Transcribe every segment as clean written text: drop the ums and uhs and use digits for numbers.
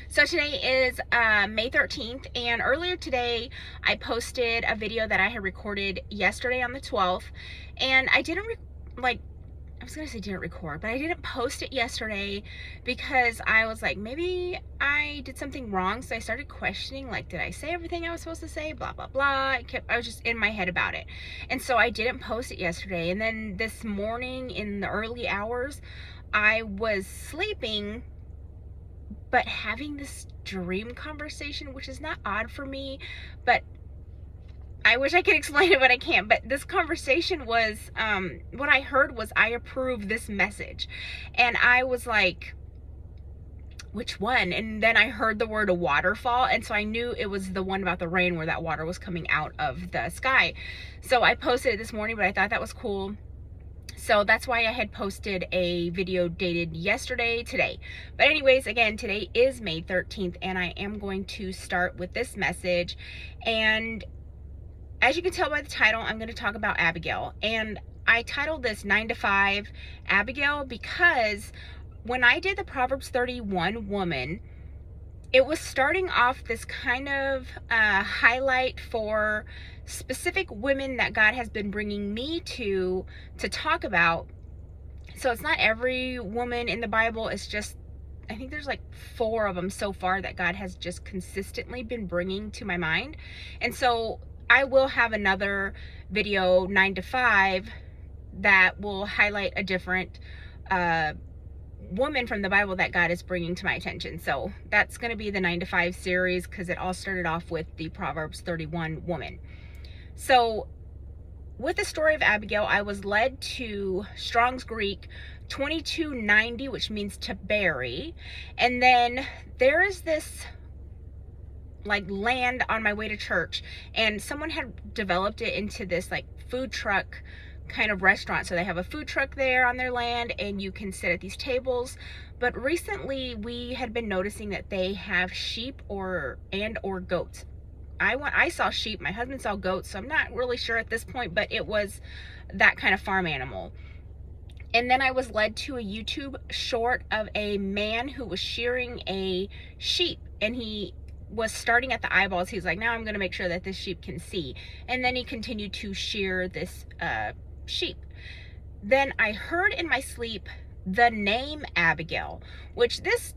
So today is May 13th, and earlier today I posted a video that I had recorded yesterday on the 12th, and I didn't I was gonna say didn't record, but I didn't post it yesterday because I was like, maybe I did something wrong. So I started questioning, like, did I say everything I was supposed to say? Blah, blah, blah. I was just in my head about it. And so I didn't post it yesterday. And then this morning in the early hours, I was sleeping, but having this dream conversation, which is not odd for me, but I wish I could explain it, but I can't. But this conversation was, what I heard was, I approve this message. And I was like, which one? And then I heard the word a waterfall. And so I knew it was the one about the rain where that water was coming out of the sky. So I posted it this morning, but I thought that was cool. So that's why I had posted a video dated yesterday, today. But anyways, again, today is May 13th, and I am going to start with this message. And as you can tell by the title, I'm going to talk about Abigail. And I titled this 9 to 5 Abigail because when I did the Proverbs 31 woman, it was starting off this kind of highlight for specific women that God has been bringing me to talk about. So it's not every woman in the Bible. It's just, I think there's like 4 of them so far that God has just consistently been bringing to my mind. And so I will have another video, 9 to 5, that will highlight a different woman from the Bible that God is bringing to my attention. So that's going to be the 9 to 5 series, because it all started off with the Proverbs 31 woman. So with the story of Abigail, I was led to Strong's Greek 2290, which means to bury. And then there is this like land on my way to church, and someone had developed it into this like food truck kind of restaurant. So they have a food truck there on their land, and you can sit at these tables. But recently we had been noticing that they have sheep or goats. I saw sheep, my husband saw goats, so I'm not really sure at this point, but it was that kind of farm animal. And then I was led to a YouTube short of a man who was shearing a sheep, and he was starting at the eyeballs. He was like, now I'm going to make sure that this sheep can see. And then he continued to shear this sheep. Then I heard in my sleep the name Abigail, which this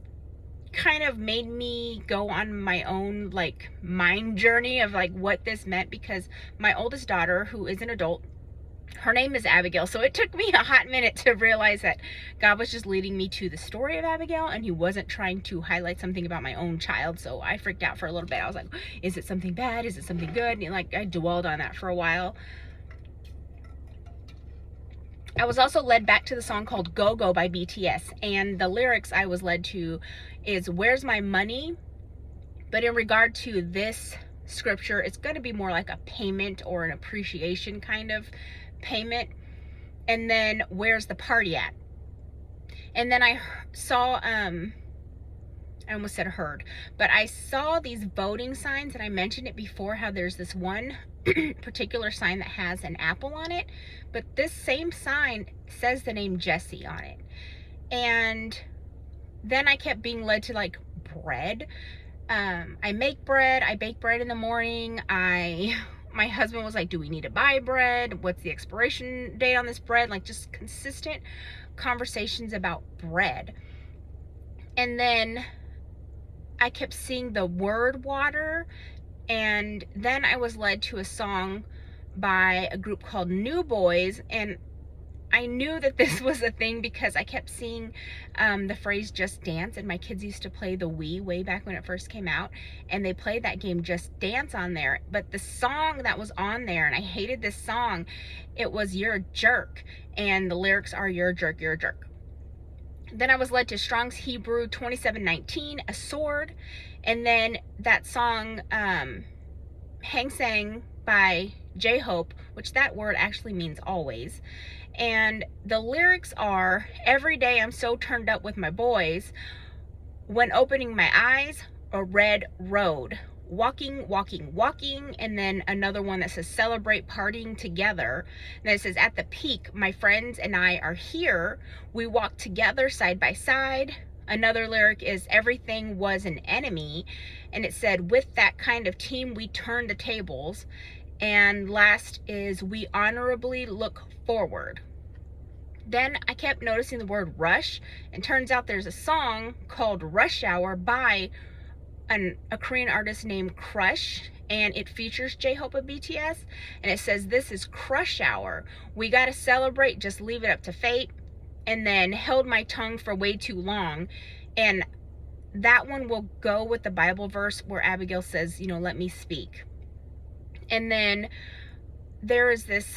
kind of made me go on my own like mind journey of like what this meant, because my oldest daughter, who is an adult, her name is Abigail. So it took me a hot minute to realize that God was just leading me to the story of Abigail, and he wasn't trying to highlight something about my own child. So I freaked out for a little bit. I was like, is it something bad? Is it something good? And like I dwelled on that for a while. I was also led back to the song called Go Go by BTS, and the lyrics I was led to is, where's my money? But in regard to this scripture, it's going to be more like a payment or an appreciation kind of payment. And then, where's the party at? And then I saw I almost said heard, but I saw these voting signs, and I mentioned it before, how there's this one particular sign that has an apple on it, but this same sign says the name Jesse on it. And then I kept being led to like bread. I make bread, I bake bread in the morning. My husband was like, do we need to buy bread? What's the expiration date on this bread? Like just consistent conversations about bread. And then I kept seeing the word water. And then I was led to a song by a group called New Boys, and I knew that this was a thing because I kept seeing the phrase Just Dance, and my kids used to play the Wii way back when it first came out, and they played that game Just Dance on there. But the song that was on there, and I hated this song, it was You're a Jerk, and the lyrics are, you're a jerk, you're a jerk. Then I was led to Strong's Hebrew 2719, a sword. And then that song, Hang Sang by J-Hope, which that word actually means always. And the lyrics are, every day I'm so turned up with my boys. When opening my eyes, a red road. Walking, walking, walking. And then another one that says celebrate partying together. And then it says at the peak, my friends and I are here. We walk together side by side. Another lyric is everything was an enemy, and it said with that kind of team we turn the tables. And last is we honorably look forward. Then I kept noticing the word rush, and turns out there's a song called Rush Hour by a Korean artist named Crush, and it features J-Hope of BTS, and it says this is Crush Hour. We gotta celebrate, just leave it up to fate. And then held my tongue for way too long. And that one will go with the Bible verse where Abigail says, you know, let me speak. And then there is this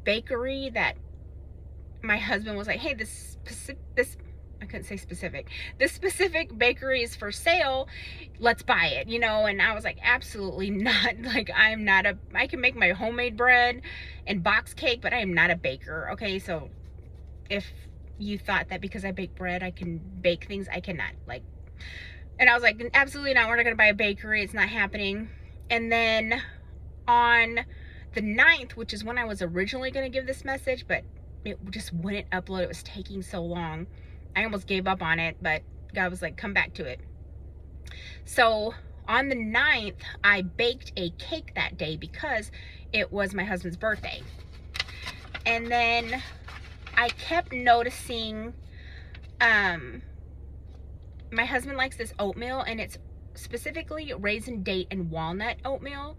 bakery that my husband was like, hey, this I couldn't say specific. This specific bakery is for sale. Let's buy it, you know? And I was like, absolutely not. Like, I can make my homemade bread and box cake, but I am not a baker. Okay, so if you thought that because I bake bread, I can bake things, I cannot. Like, and I was like, absolutely not. We're not gonna buy a bakery. It's not happening. And then on the 9th, which is when I was originally gonna give this message, but it just wouldn't upload. It was taking so long. I almost gave up on it, but God was like, come back to it. So on the 9th, I baked a cake that day because it was my husband's birthday. And then I kept noticing, my husband likes this oatmeal, and it's specifically raisin date and walnut oatmeal,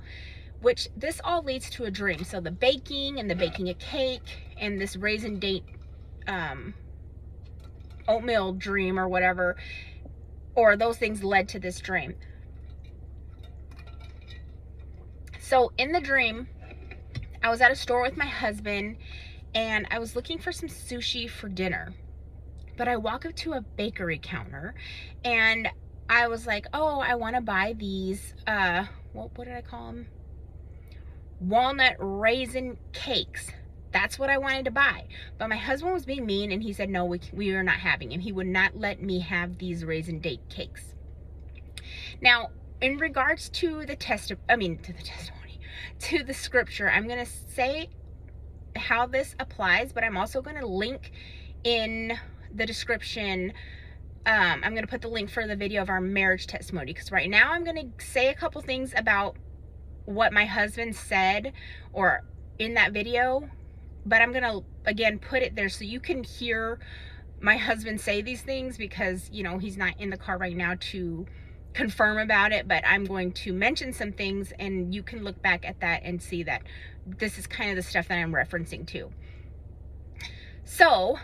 which this all leads to a dream. So the baking and the baking a cake and this raisin date oatmeal dream or whatever, or those things led to this dream. So in the dream, I was at a store with my husband, and I was looking for some sushi for dinner. But I walk up to a bakery counter, and I was like, oh, I want to buy these, what did I call them? Walnut raisin cakes. That's what I wanted to buy. But my husband was being mean, and he said, no, we are not having them. He would not let me have these raisin date cakes. Now, in regards to the testimony, to the scripture, I'm going to say how this applies, but I'm also going to link in the description. I'm going to put the link for the video of our marriage testimony, because right now I'm going to say a couple things about what my husband said or in that video, but I'm going to again put it there so you can hear my husband say these things, because you know he's not in the car right now to confirm about it, but I'm going to mention some things, and you can look back at that and see that this is kind of the stuff that I'm referencing to. So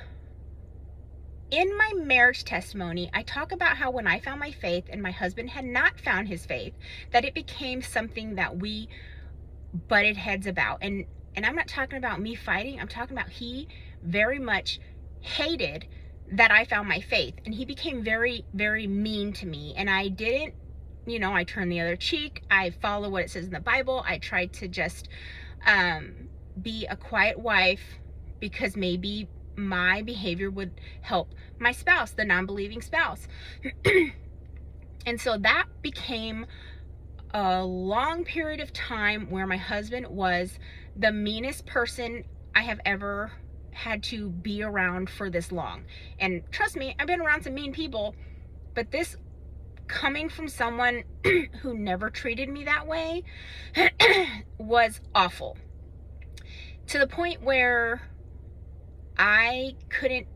in my marriage testimony, I talk about how when I found my faith and my husband had not found his faith, that it became something that we butted heads about. And I'm not talking about me fighting. I'm talking about he very much hated that I found my faith, and he became very, very mean to me. And I didn't, you know, I turned the other cheek. I follow what it says in the Bible. I tried to just be a quiet wife, because maybe my behavior would help my spouse, the non-believing spouse. And so that became a long period of time where my husband was the meanest person I have ever had to be around for this long. And trust me, I've been around some mean people, but this coming from someone who never treated me that way was awful, to the point where I couldn't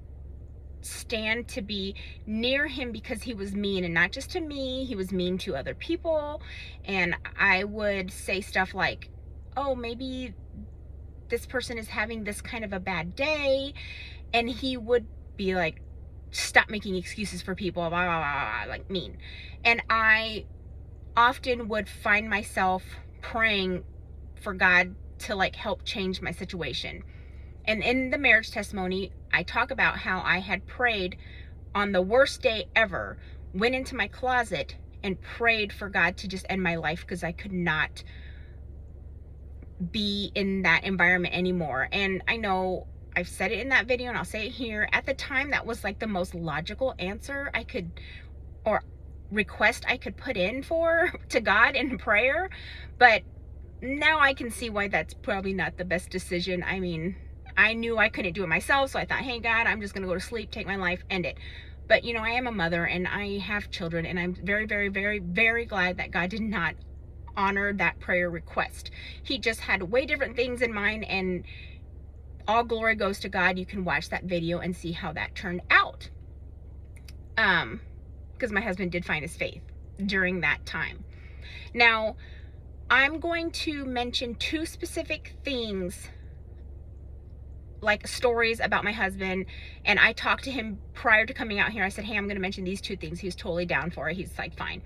stand to be near him because he was mean. And not just to me, he was mean to other people. And I would say stuff like, oh, maybe this person is having this kind of a bad day, and he would be like, stop making excuses for people, blah, blah, blah, blah, like mean. And I often would find myself praying for God to like help change my situation. And in the marriage testimony, I talk about how I had prayed on the worst day ever, went into my closet and prayed for God to just end my life, because I could not be in that environment anymore. And I know I've said it in that video, and I'll say it here. At the time, that was like the most logical answer I could, or request I could put in to God in prayer. But now I can see why that's probably not the best decision. I mean, I knew I couldn't do it myself, so I thought, hey God, I'm just gonna go to sleep, take my life, end it. But, you know, I am a mother and I have children, and I'm very, very, very, very glad that God did not honor that prayer request. He just had way different things in mind, and all glory goes to God. You can watch that video and see how that turned out. Because my husband did find his faith during that time. Now, I'm going to mention 2 specific things, like stories about my husband, and I talked to him prior to coming out here. I said, hey, I'm going to mention these 2 things. He was totally down for it. He's like, fine.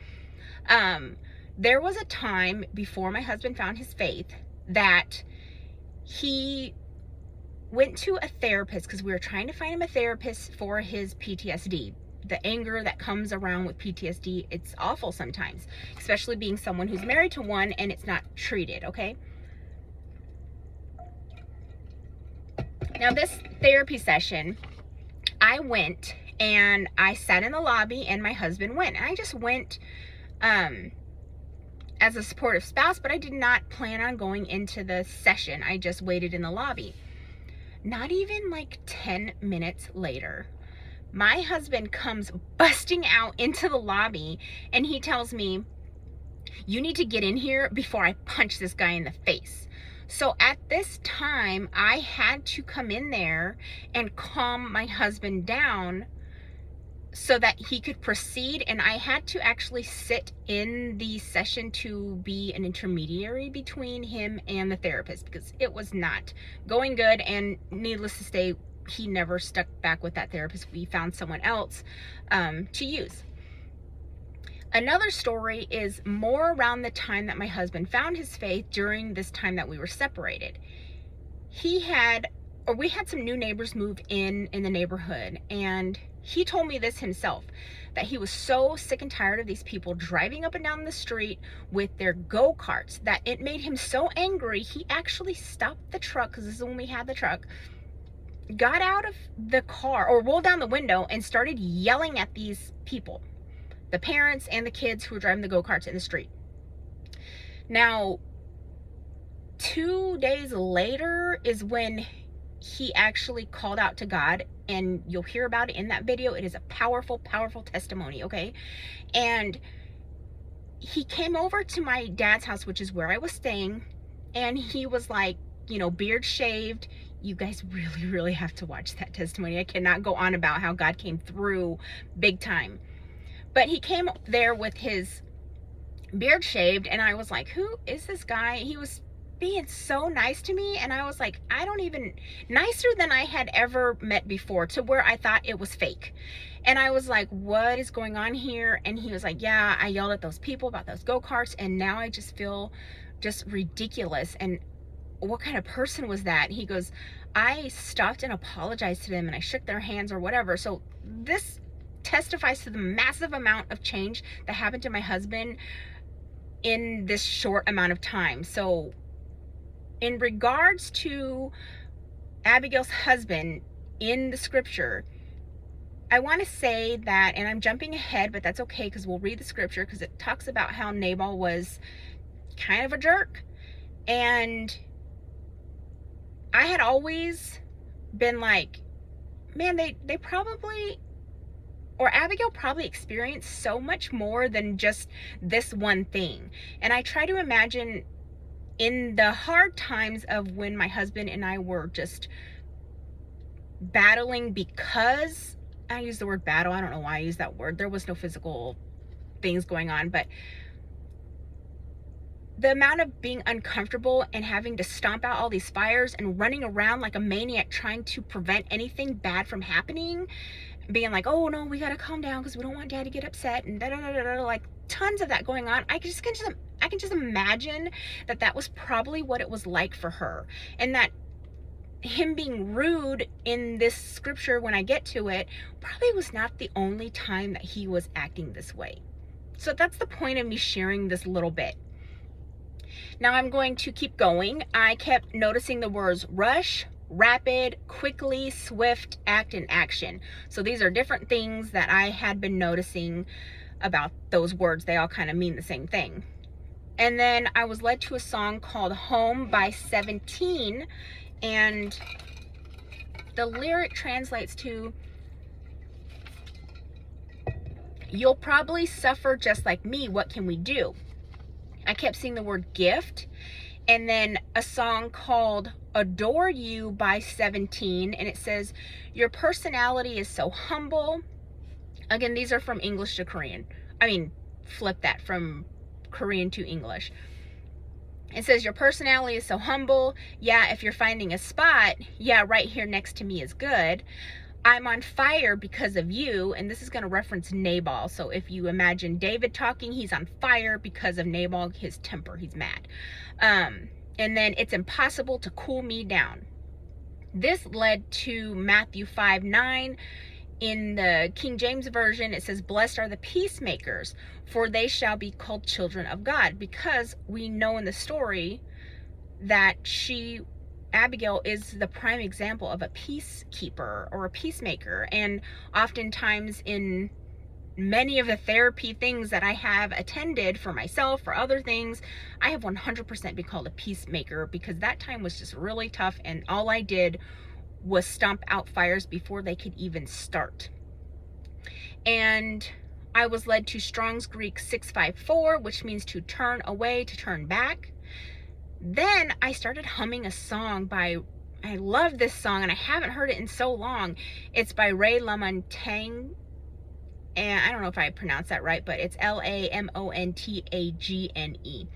There was a time before my husband found his faith that he went to a therapist, because we were trying to find him a therapist for his PTSD. The anger that comes around with PTSD, it's awful sometimes, especially being someone who's married to one and it's not treated, okay? Now, this therapy session, I went and I sat in the lobby and my husband went. And I just went as a supportive spouse, but I did not plan on going into the session. I just waited in the lobby. Not even like 10 minutes later, my husband comes busting out into the lobby and he tells me, you need to get in here before I punch this guy in the face. So at this time, I had to come in there and calm my husband down so that he could proceed. And I had to actually sit in the session to be an intermediary between him and the therapist, because it was not going good. And needless to say, he never stuck back with that therapist. We found someone else to use. Another story is more around the time that my husband found his faith, during this time that we were separated. We had some new neighbors move in the neighborhood, and he told me this himself, that he was so sick and tired of these people driving up and down the street with their go-karts that it made him so angry, he actually stopped the truck, because this is when we had the truck, got out of the car or rolled down the window and started yelling at these people, the parents and the kids who were driving the go-karts in the street. Now, 2 days later is when he actually called out to God, and you'll hear about it in that video. It is a powerful, powerful testimony, okay? And he came over to my dad's house, which is where I was staying, and he was like, you know, beard shaved. You guys really, really have to watch that testimony. I cannot go on about how God came through big time. But he came there with his beard shaved, and I was like, who is this guy? He was being so nice to me, and I was like, nicer than I had ever met before, to where I thought it was fake. And I was like, what is going on here? And he was like, yeah, I yelled at those people about those go-karts, and now I just feel just ridiculous. And what kind of person was that? He goes, I stopped and apologized to them, and I shook their hands or whatever. So this testifies to the massive amount of change that happened to my husband in this short amount of time. So in regards to Abigail's husband in the scripture, I want to say that, and I'm jumping ahead, but that's okay, because we'll read the scripture, because it talks about how Nabal was kind of a jerk. And I had always been like, man, they probably, or Abigail probably experienced so much more than just this one thing. And I try to imagine in the hard times of when my husband and I were just battling, because I use the word battle. I don't know why I use that word. There was no physical things going on, but the amount of being uncomfortable and having to stomp out all these fires and running around like a maniac trying to prevent anything bad from happening, being like, oh no, we gotta calm down because we don't want dad to get upset, and like tons of that going on. I can just imagine that was probably what it was like for her, and that him being rude in this scripture, when I get to it, probably was not the only time that he was acting this way. So that's the point of me sharing this little bit. Now I'm going to keep going. I kept noticing the words rush, rapid, quickly, swift, act, and action. So these are different things that I had been noticing about those words. They all kind of mean the same thing. And then I was led to a song called Home by 17, and the lyric translates to, You'll probably suffer just like me. What can we do? I kept seeing the word gift, and then a song called Adore You by 17, and it says, your personality is so humble. Again, these are from English to Korean. I mean, flip that from Korean to English. It says, your personality is so humble. Yeah, if you're finding a spot, yeah, right here next to me is good. I'm on fire because of you. And this is going to reference Nabal. So if you imagine David talking, he's on fire because of Nabal, his temper, he's mad. And then it's impossible to cool me down. This led to Matthew 5:9. In the King James Version, it says, blessed are the peacemakers, for they shall be called children of God. Because we know in the story that Abigail is the prime example of a peacekeeper or a peacemaker. And oftentimes in many of the therapy things that I have attended for myself, for other things, I have 100% been called a peacemaker, because that time was just really tough, and all I did was stomp out fires before they could even start. And I was led to Strong's Greek 654, which means to turn away, to turn back. Then I started humming a song I love this song, and I haven't heard it in so long. It's by Ray LaMontagne, and I don't know if I pronounced that right, but it's Lamontagne.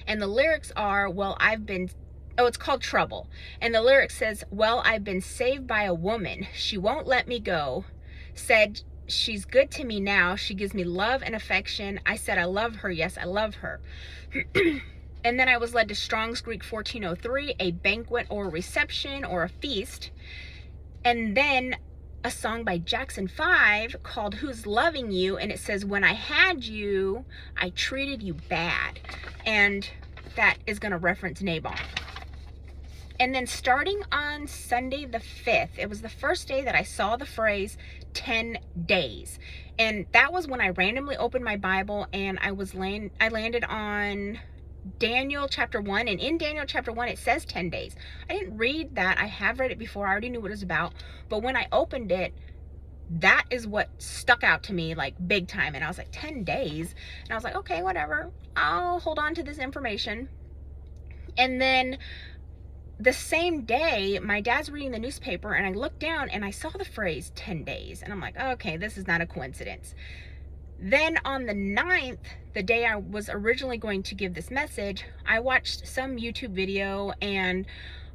And the lyrics are, it's called Trouble. And the lyric says, well, I've been saved by a woman. She won't let me go. Said she's good to me now. She gives me love and affection. I said I love her. Yes, I love her. And then I was led to Strong's Greek 1403, a banquet or a reception or a feast. And then a song by Jackson 5 called Who's Loving You? And it says, when I had you, I treated you bad. And that is going to reference Nabal. And then starting on Sunday the 5th, it was the first day that I saw the phrase 10 days. And that was when I randomly opened my Bible, and I landed on Daniel chapter 1. And in Daniel chapter 1, it says 10 days. I didn't read that. I have read it before. I already knew what it was about. But when I opened it, that is what stuck out to me, like big time. And I was like, 10 days? And I was like, okay, whatever. I'll hold on to this information. And then the same day, my dad's reading the newspaper, and I looked down and I saw the phrase 10 days. And I'm like, okay, this is not a coincidence. Then on the 9th, the day I was originally going to give this message, I watched some YouTube video, and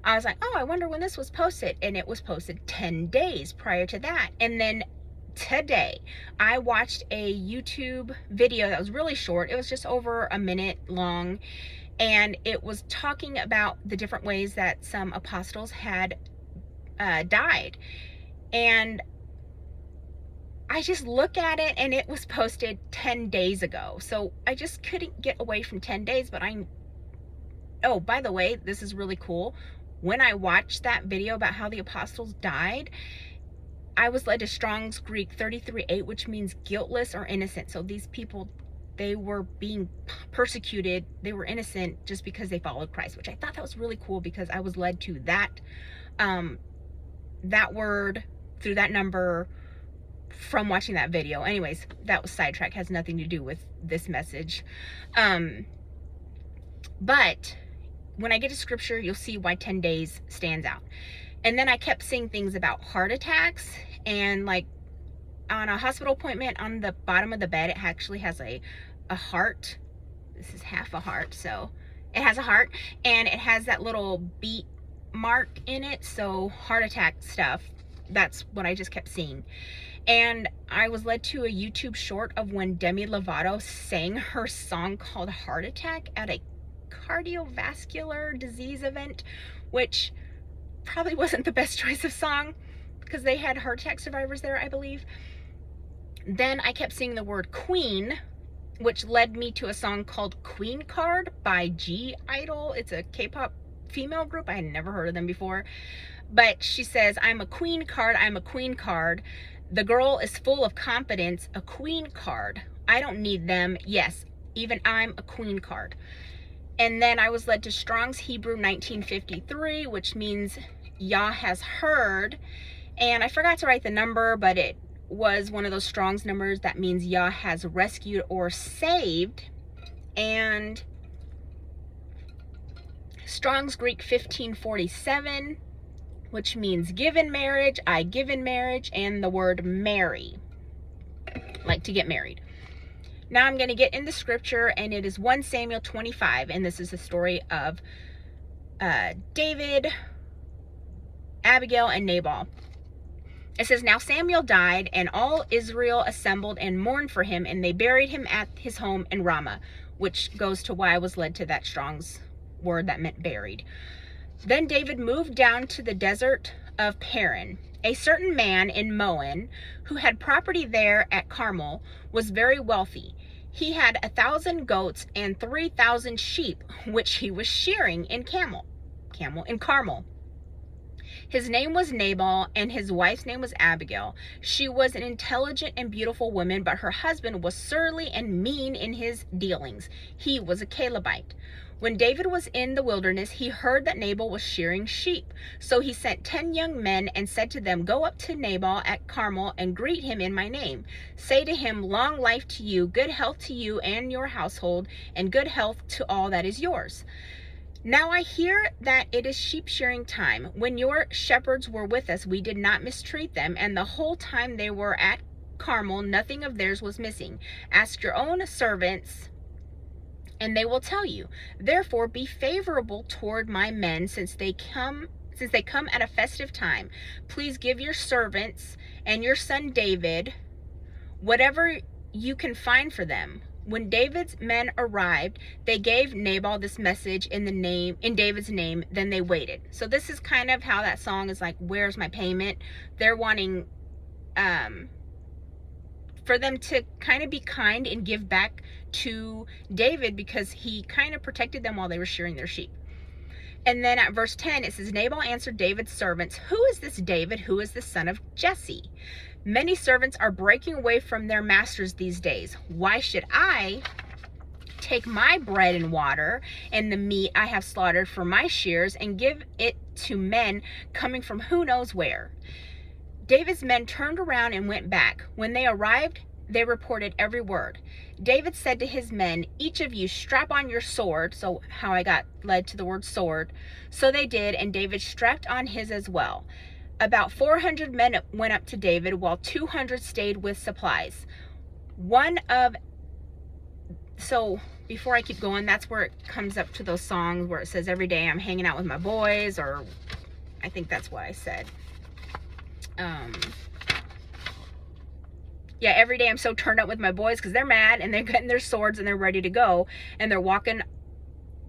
I was like, oh, I wonder when this was posted. And it was posted 10 days prior to that. And then today, I watched a YouTube video that was really short. It was just over a minute long. And it was talking about the different ways that some apostles had died. And I just look at it, and it was posted 10 days ago. So I just couldn't get away from 10 days. But oh, by the way, this is really cool. When I watched that video about how the apostles died, I was led to Strong's Greek 33:8, which means guiltless or innocent. So these people, they were being persecuted. They were innocent just because they followed Christ, which I thought that was really cool, because I was led to that word through that number from watching that video. Anyways, that was sidetrack, has nothing to do with this message. But when I get to scripture, you'll see why 10 days stands out. And then I kept seeing things about heart attacks, and like on a hospital appointment, on the bottom of the bed, it actually has a heart. This is half a heart, so it has a heart, and it has that little beat mark in it. So heart attack stuff, that's what I just kept seeing. And I was led to a YouTube short of when Demi Lovato sang her song called Heart Attack at a cardiovascular disease event, which probably wasn't the best choice of song, because they had heart attack survivors there, I believe. Then I kept seeing the word queen, which led me to a song called Queen Card by G-Idol. It's a K-pop female group. I had never heard of them before. But she says, I'm a queen card, I'm a queen card. The girl is full of confidence, a queen card. I don't need them. Yes, even I'm a queen card. And then I was led to Strong's Hebrew 1953, which means Yah has heard. And I forgot to write the number, but it was one of those Strong's numbers that means Yah has rescued or saved. And Strong's Greek 1547, which means give in marriage, I give in marriage, and the word marry, like to get married. Now I'm going to get into scripture, and it is 1 Samuel 25, and this is the story of David, Abigail, and Nabal. It says, now Samuel died, and all Israel assembled and mourned for him, and they buried him at his home in Ramah, which goes to why I was led to that Strong's word that meant buried. Then David moved down to the desert of Paran. A certain man in Moab, who had property there at Carmel, was very wealthy. He had 1,000 goats and 3,000 sheep, which he was shearing in Carmel. His name was Nabal, and his wife's name was Abigail. She was an intelligent and beautiful woman, but her husband was surly and mean in his dealings. He was a Calebite. When David was in the wilderness, he heard that Nabal was shearing sheep. So he sent 10 young men and said to them, go up to Nabal at Carmel and greet him in my name. Say to him, long life to you, good health to you and your household, and good health to all that is yours. Now I hear that it is sheep shearing time. When your shepherds were with us, we did not mistreat them, and the whole time they were at Carmel, nothing of theirs was missing. Ask your own servants, and they will tell you. Therefore be favorable toward my men, since they come at a festive time. Please give your servants and your son David whatever you can find for them. When David's men arrived, they gave Nabal this message in David's name, then they waited. So this is kind of how that song is like, where's my payment? They're wanting for them to kind of be kind and give back to David, because he kind of protected them while they were shearing their sheep. And then at verse 10, it says, Nabal answered David's servants, who is this David, who is the son of Jesse? Many servants are breaking away from their masters these days. Why should I take my bread and water and the meat I have slaughtered for my shears and give it to men coming from who knows where? David's men turned around and went back. When they arrived, they reported every word. David said to his men, each of you strap on your sword. So how I got led to the word sword. So they did, and David strapped on his as well. About 400 men went up to David, while 200 stayed with supplies. So before I keep going, that's where it comes up to those songs where it says, every day I'm hanging out with my boys, or I think that's what I said. Yeah, every day I'm so turned up with my boys because they're mad and they're getting their swords and they're ready to go. And they're walking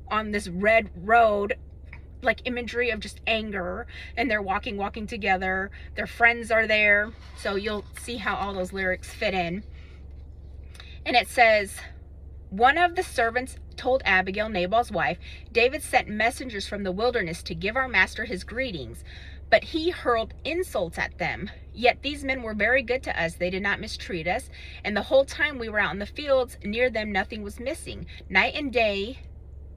on this red road, like imagery of just anger, and they're walking together. Their friends are there. So you'll see how all those lyrics fit in. And it says, one of the servants told Abigail, Nabal's wife, David sent messengers from the wilderness to give our master his greetings, but he hurled insults at them. Yet these men were very good to us. They did not mistreat us. And the whole time we were out in the fields, near them nothing was missing. Night and day,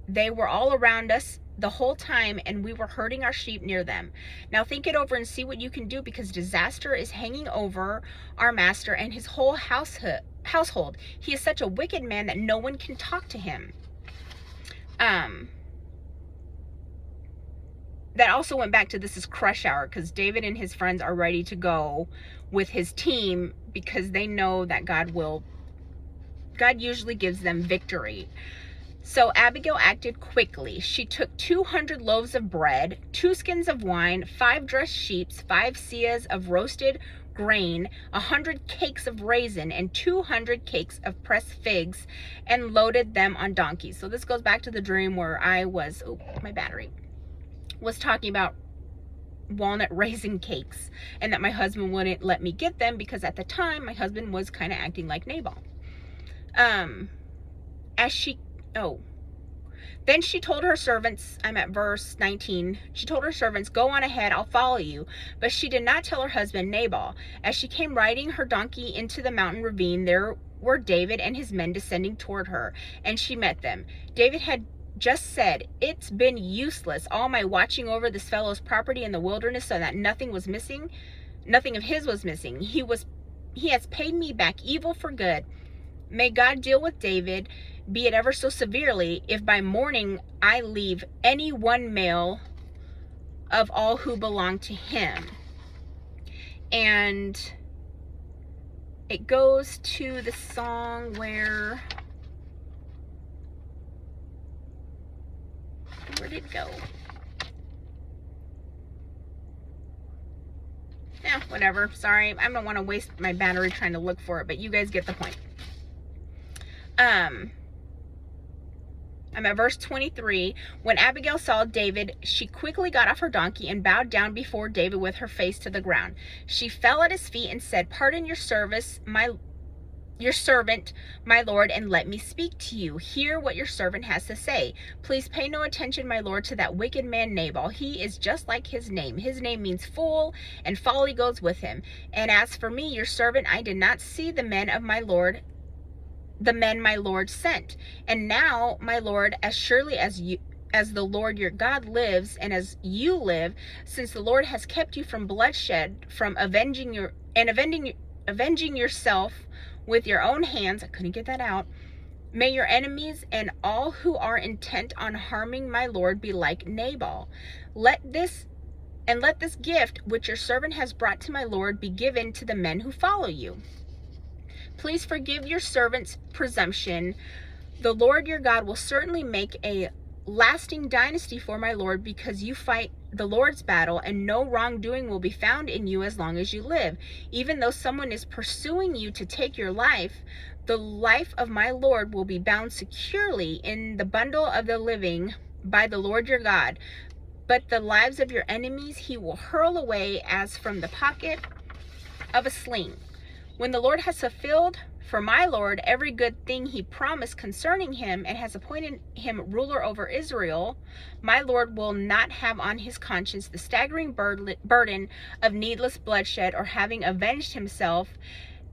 they were all around us the whole time, and we were herding our sheep near them. Now think it over and see what you can do, because disaster is hanging over our master and his whole household. He is such a wicked man that no one can talk to him. That also went back to, this is crush hour, because David and his friends are ready to go with his team, because they know that God usually gives them victory. So Abigail acted quickly. She took 200 loaves of bread, 2 skins of wine, 5 dressed sheep, 5 seahs of roasted grain, 100 cakes of raisin, and 200 cakes of pressed figs, and loaded them on donkeys. So this goes back to the dream where I was, my battery, was talking about walnut raisin cakes, and that my husband wouldn't let me get them because at the time my husband was kind of acting like Nabal. Then she told her servants, I'm at verse 19, she told her servants, go on ahead, I'll follow you. But she did not tell her husband Nabal. As she came riding her donkey into the mountain ravine, there were David and his men descending toward her, and she met them. David had just said, it's been useless, all my watching over this fellow's property in the wilderness, so that nothing of his was missing. He has paid me back evil for good. May God deal with David, be it ever so severely, if by morning I leave any one male of all who belong to him. And it goes to the song where did it go? Yeah, whatever. Sorry, I don't want to waste my battery trying to look for it, but you guys get the point. I'm at verse 23. When Abigail saw David, she quickly got off her donkey and bowed down before David with her face to the ground. She fell at his feet and said, "Pardon your servant, my lord, and let me speak to you. Hear what your servant has to say. Please pay no attention, my lord, to that wicked man Nabal. He is just like his name. His name means fool, and folly goes with him. And as for me, your servant, I did not see the men my lord sent. And now, my lord, as surely as the Lord your God lives, and as you live, since the Lord has kept you from bloodshed, from avenging yourself with your own hands," I couldn't get that out, "may your enemies and all who are intent on harming my lord be like Nabal. Let this gift which your servant has brought to my lord be given to the men who follow you. Please forgive your servant's presumption. The Lord your God will certainly make a lasting dynasty for my lord, because you fight the Lord's battle, and no wrongdoing will be found in you as long as you live. Even though someone is pursuing you to take your life, the life of my lord will be bound securely in the bundle of the living by the Lord your God. But the lives of your enemies he will hurl away as from the pocket of a sling. When the Lord has fulfilled for my lord every good thing he promised concerning him, and has appointed him ruler over Israel, my lord will not have on his conscience the staggering burden of needless bloodshed, or having avenged himself.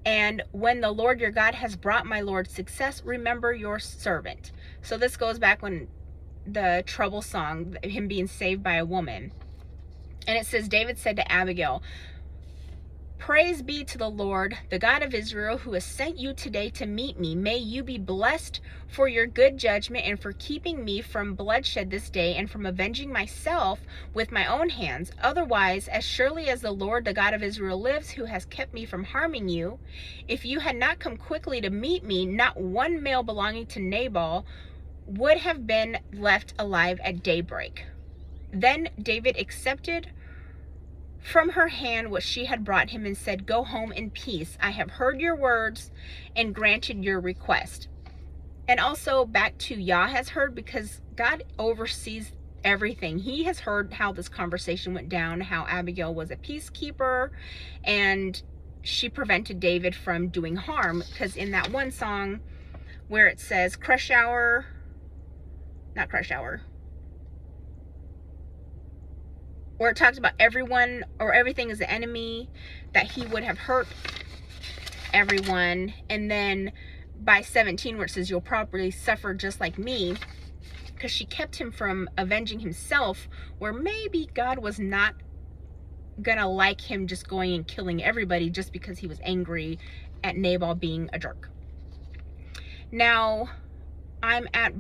And when the Lord your God has brought my lord success, remember your servant." So this goes back when the trouble song, him being saved by a woman. And it says, David said to Abigail, "Praise be to the Lord, the God of Israel, who has sent you today to meet me. May you be blessed for your good judgment, and for keeping me from bloodshed this day, and from avenging myself with my own hands. Otherwise, as surely as the Lord, the God of Israel lives, who has kept me from harming you, if you had not come quickly to meet me, not one male belonging to Nabal would have been left alive at daybreak." Then David accepted from her hand what she had brought him, and said, "Go home in peace. I have heard your words and granted your request." And also back to Yah has heard, because God oversees everything. He has heard how this conversation went down, how Abigail was a peacekeeper, and she prevented David from doing harm. Because in that one song where it says where it talks about everyone or everything is the enemy, that he would have hurt everyone. And then by 17, where it says, "You'll probably suffer just like me," because she kept him from avenging himself, where maybe God was not gonna like him just going and killing everybody just because he was angry at Nabal being a jerk. Now, I'm at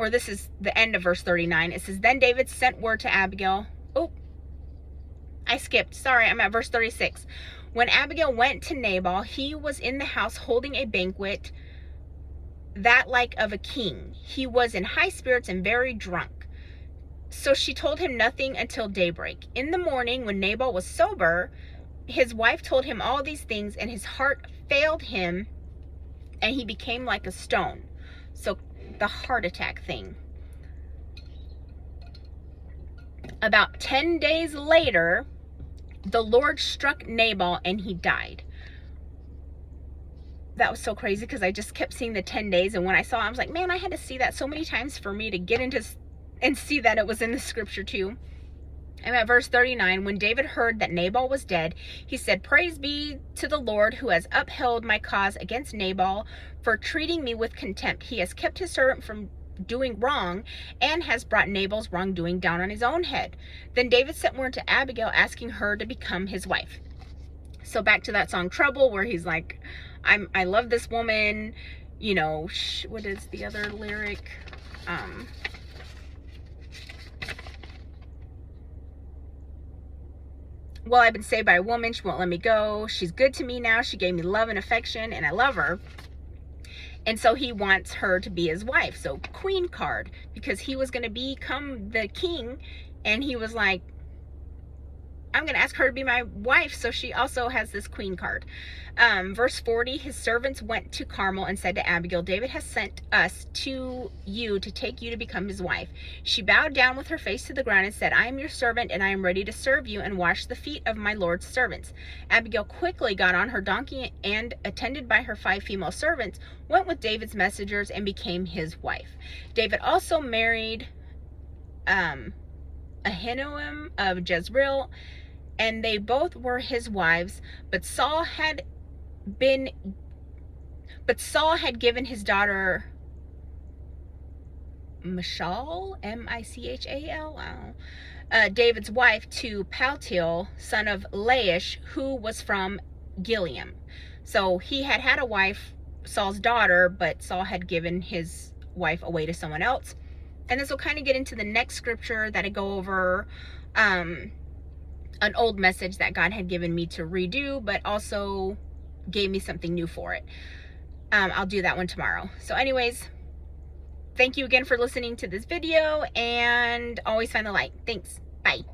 this is the end of verse 39. It says, "Then David sent word to Abigail." Oh, I skipped. Sorry, I'm at verse 36. "When Abigail went to Nabal, he was in the house holding a banquet, that like of a king. He was in high spirits and very drunk. So she told him nothing until daybreak. In the morning, when Nabal was sober, his wife told him all these things, and his heart failed him, and he became like a stone." So the heart attack thing. "About 10 days later, the Lord struck Nabal, and he died." That was so crazy, because I just kept seeing the 10 days. And when I saw it, I was like, man, I had to see that so many times for me to get into and see that it was in the scripture too. I'm at verse 39. "When David heard that Nabal was dead, he said, 'Praise be to the Lord, who has upheld my cause against Nabal for treating me with contempt. He has kept his servant from doing wrong, and has brought Nabal's wrongdoing down on his own head.' Then David sent word to Abigail, asking her to become his wife. So back to that song Trouble, where he's like, I love this woman, you know, what is the other lyric? Well, I've been saved by a woman, she won't let me go. She's good to me now. She gave me love and affection, and I love her. And so he wants her to be his wife. So queen card, because he was going to become the king, and he was like, I'm going to ask her to be my wife. So she also has this queen card. Verse 40, his servants went to Carmel and said to Abigail, David has sent us to you to take you to become his wife. She bowed down with her face to the ground and said, I am your servant, and I am ready to serve you and wash the feet of my Lord's servants. Abigail quickly got on her donkey and, attended by her 5 female servants, went with David's messengers and became his wife. David also married Ahinoam of Jezreel, and they both were his wives, but Saul had given his daughter Michal, Michal, David's wife, to Paltiel, son of Laish, who was from Gileam. So he had a wife, Saul's daughter, but Saul had given his wife away to someone else. And this will kind of get into the next scripture that I go over, an old message that God had given me to redo, but also gave me something new for it. I'll do that one tomorrow. So anyways, thank you again for listening to this video, and always find the light. Thanks. Bye.